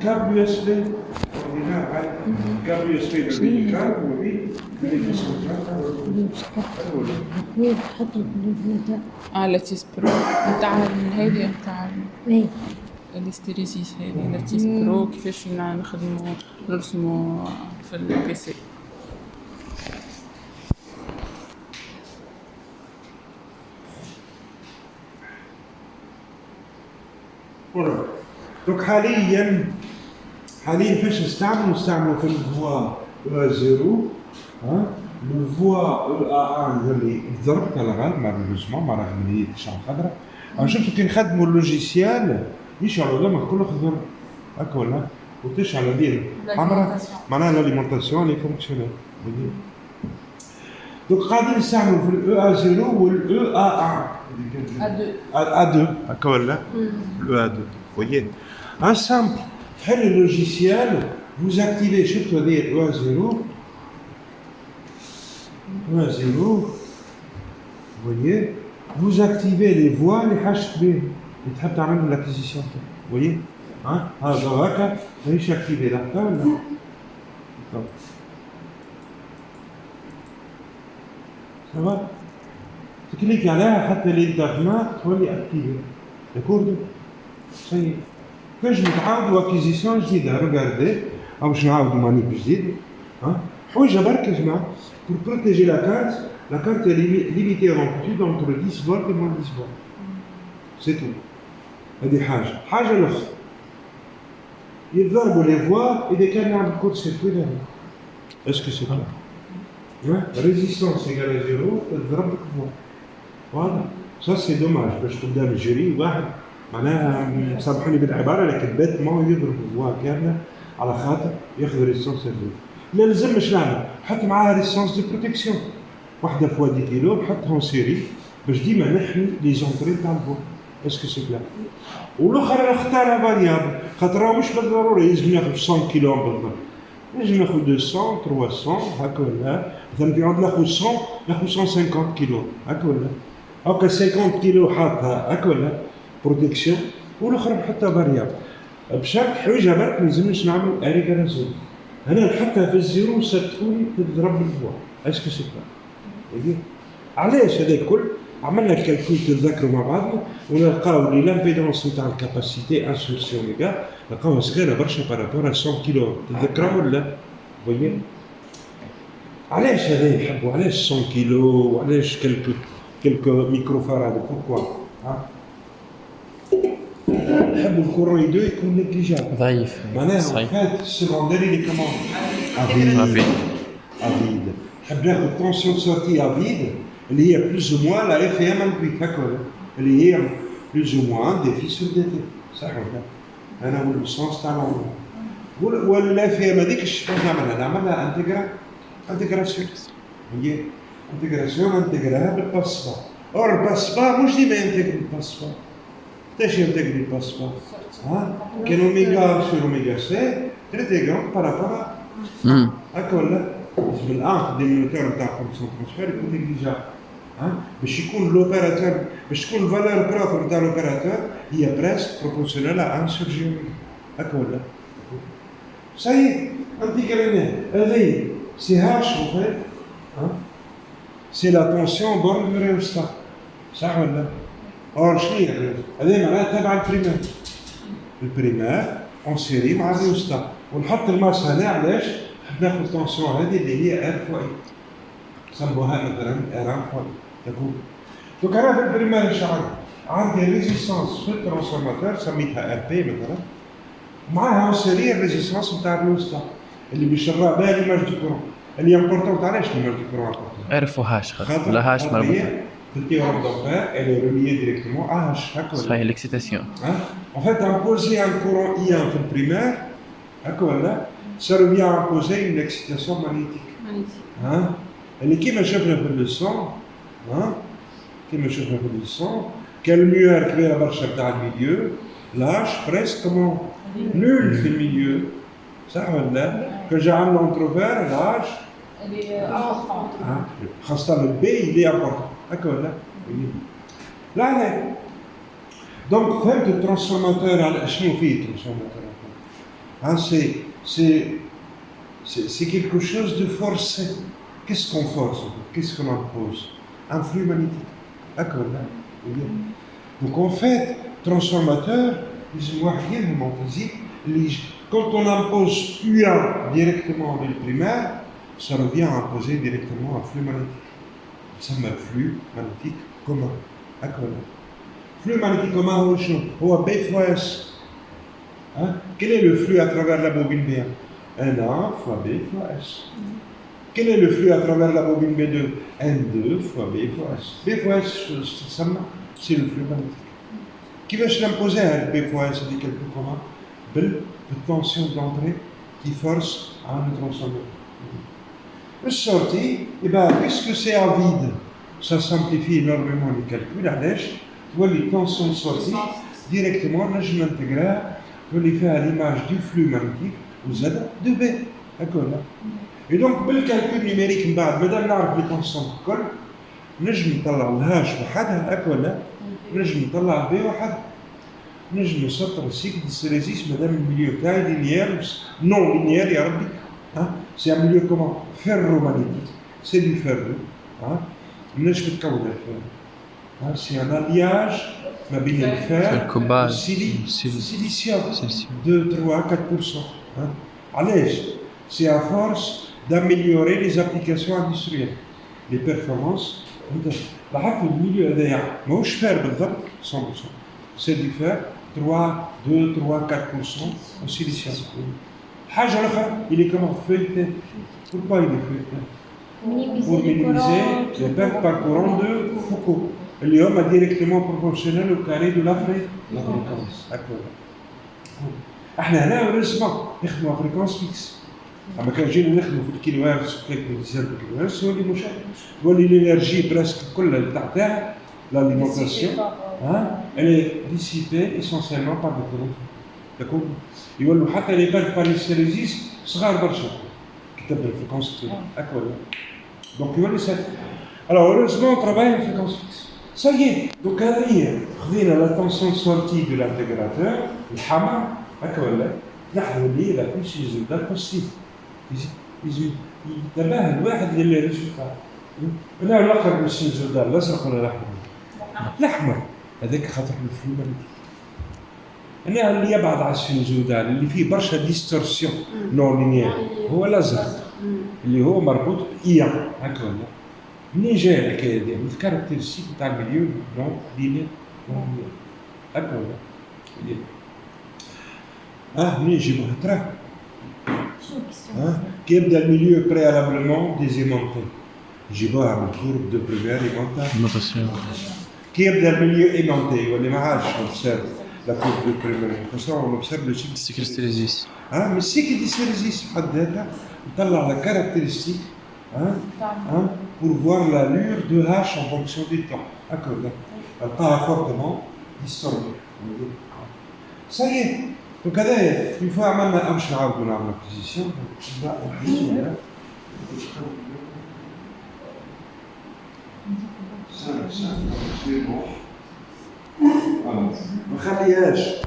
كابل يو اس بي كابل يو اس بي بالكار ودي لاتيس برو بتاع هذه بتاع الاستريسيس هذه لاتيس برو كيفاش نخدمو نرسمو في البي سي. دونك حاليا فاش نستعملوا في الفوا زيرو الفوا اللي ضربت على غالب مالوزمون ما رغم اللي الشعر خضراء شفتوا كي نخدموا اللوجيسيال يشعلوا لما كله خضر هكا ولا وتشعل هذه حمراء معناها لاليمونطاسيون لي فونكسيونيل. دونك قاعدين نستعملوا في الاو ا 0 والاو ا 2 هكا ولا الاو ا 2 voyez un simple très le logiciel vous activez surtout des EA0 vous voyez vous activez les voies les HB et تحب تعملوا l'acquisition vous voyez هذا هكا ماهيش activé là ولا ça va تكليك عليها حتى الانترنت تولي اكتيفي داكورد صحيح. كاش نتعاودوا اكيزيسيون جديده ريغاردي او باش نعاودوا مانيب جديد حويجه برك يا جماعه pour protéger la carte est limitée en amplitude entre 10 volts et moins 10 volts c'est tout. هذه حاجه الاخرى يضربوا لي فوا اذا كان يعمل كود سيركوي هذا اسكو سي كلار ريزيستانس ايغال 0 تضرب لك فوا واضح ça c'est dommage باش قدام الجري واحد معناها سامحوني بالعباره لكن بيتمون يضرب فوا كامله على خاطر ياخذ ريسونس هذي. لا لازمش نعمل حط معاها ريسونس دو بروتيكسيون واحده فوا 10 كيلو نحطها سيري باش ديما نحمي لي زونطري تاع الفوا اسكو سي كلار. والاخر نختارها فاريابل خاطر مش بالضروري لازم ناخذ 100 كيلو بالضبط لازم ناخذ 200 300 هكا ولا مثلا في عند ناخذ 100 ناخذ 150 كيلو هكا ولا هكا 50 كيلو حاطها هكا ولا بروتيكسيون والاخر نحطها فاريابل بشكل حويجه برك ما لازمش نعمل اريغارازون هنا نحطها في الزيرو صدقوني تضرب الفوا اسكو سي كلار. علاش هذا الكل عملنا الكالكول تذكروا مع بعضنا ونلقاو لي لامبيدونس نتاع الكاباسيتي انسورسيون ميغا لقاوها صغيره برشا بارابور 100 كيلو تذكروا ولا فويي. علاش هذا يحبوا علاش 100 كيلو وعلاش كلكو ميكرو فاراد بوركوا نحبوا الكورون يدو يكون نيجليجابل ضعيف معناها فات السكوندري اللي كمان افيد نحب ناخذ تونسيون سورتي افيد اللي هي بلوز او موان لا اف ام امبليك هكا اللي هي بلوز او موان ديفي سور دي تي صح ولا انا هو السونس تاع ولا اف ام هذيك شنو نعملها انتجراسيون هي انتجراسيون بالباسبور اور الباسبور مش ديما ينتجري الباسبور كيفاش ينتجري الباسبور كان اوميغا سور اوميغا سي تري تيغون بارابور هكا ولا بالان الدينوميناتور نتاع فونكسيون ترانسفير يكون نيجليجابل باش يكون لوبيراتور باش تكون الفالور بروبر نتاع لوبيراتور هي بريسك بروبورسيونيل ا 1 سور جي هكا ولا صحيح انتيغريناه هذه سي هاش وفيت سي لا تونسيون بورد دو ريوستا صح ولا اور شنو هي هذه معناها تبع البريمير اون سيري مع الريوستا ونحط الماس هنا علاش ناخذ تونسيون هذه اللي هي ار فوا اي سموها مثلا ار فوا تكون دونك انا في البريمير اش عندي ريزيستانس في الترانسفورماتور سميتها ار بي مثلا معاها اون سيري الريزيستانس نتاع الريوستا اللي بيشرى بها ليماج دو كورون اللي امبورطونت علاش ليماج دو كورون عرفوا هاش خاطر لا هاش مربوطه في التيورème d'Ampère elle est reliée directement à H هكا صحيح l'excitation en fait imposer un courant I1 في البريمير هكا ولا ça revient à imposer une excitation magnétique اللي كيما شفنا في الليسون كان الميوار كبيره برشا بتاع الميليو لاش بريسك كومون نول في الميليو صح ولا كان جا عامل انتروفير لاش خاصة البي اللي امبورطون هكا ولا لا عليك دونك فهمت الترانسفورماتور على شنو فيه الترانسفورماتور Hein, c'est quelque chose de forcé. Qu'est-ce qu'on force? Qu'est-ce qu'on impose? Un flux magnétique. D'accord, là. Donc en fait, transformateur, dis-moi rien en physique, quand on impose U1 directement en primaire, ça revient à imposer directement un flux magnétique. Ça s'appelle flux magnétique commun. D'accord. Flux magnétique commun, c'est B fois S. Hein? Quel est le flux à travers la bobine B1? N1 fois B fois S. Quel est le flux à travers la bobine B2? N2 fois B fois S. B fois S, c'est le flux magnétique. Qui va se l'imposer à B fois S? C'est quelque comment? De tension d'entrée qui force à un transformateur. Le sortie, eh ben, puisque c'est à vide, ça simplifie énormément les calculs, allège, tu vois les tensions de sortie, directement, là je m'intègre, je les fais à l'image du flux magnétique, Z de B. D'accord là. Et donc, le calcul numérique, بدل نعرف les tensions الكل، نجم نطلع الهاش وحدها، هكا ولا؟ نجم نطلع B وحدها. نجم نسطر السيكل ديستريزيس مادام الميليو تاعي لينيير نون لينيير يا ربي. C'est un milieu comment? Ferromagnétique. C'est du ferro. نجم تكون الفيرو. C'est un alliage ما بين الفير والسيليسيوم 2, 3, 4%. علاش؟ C'est à force d'améliorer les applications industrielles, les performances. لاحظتوا الميليو هذايا ماهوش فير بالضبط 100%. C'est du fer 3, 2, 3, 4% au silicium. حاجة أخرى, il est comment? Feuilleté. Pourquoi il est feuilleté? Pour minimiser les pertes par courant de Foucault. اليوم est directement proportionnel au carré de la fréquence. D'accord. احنا هنا رسمة نخدموا فريكونس فيكس. اما كان جينا نخدموا في الكيلو هرتز كيلو هرتز تولي مشكل. تولي الانرجي برسك كلها تاعها l'alimentation, elle est dissipée essentiellement par le courant. D'accord? يولوا حتى les pertes par l'hystérésis صغار برشا كتب الفريكونس كتير. D'accord. Donc يولي ça. Alors heureusement on travaille en fréquence fixe. Ça y est. Donc هذه خذينا la tension de sortie de l'intégrateur الحمر. D'accord. لاحظوا لي لا كل شيء زاد بوزيتيف. يتباهى الواحد للريزولتا. انا الاقرب للسنزودال الازرق ولا الاحمر؟ الاحمر. هذاك خاطر الفلو ماغنيتيك. انا اللي يبعد على السنزودال اللي فيه برشا ديستورسيون نون لينيير هو الازرق اللي هو مربوط بايان هكا ولا. منين جاي الحكايه هذه؟ من الكاركتيرستيك تاع المليون نون لينيير هكا ولا. منين يجيبوها ترى؟ كي يبدا الميليو بريالابلمون ديزيمونتي يجيبوها من الكورب دو بريمير ايمونتاسيون. كي يبدا الميليو ايمونتي يولي ما عادش نوبسيرف لا كورب دو بريمير ايمونتاسيون نوبسيرف لو سيكل ديستريزيس. مي السيكل ديستريزيس بحد ذاتها نطلع لا كاركتيرستيك pour voir l'allure de H en fonction du temps. D'accord. نلقاها فورتمون ديستوردي. Ça y est. Donc هذا une fois عملنا باش نعاودو نعملو بوزيسيون ما خليهاش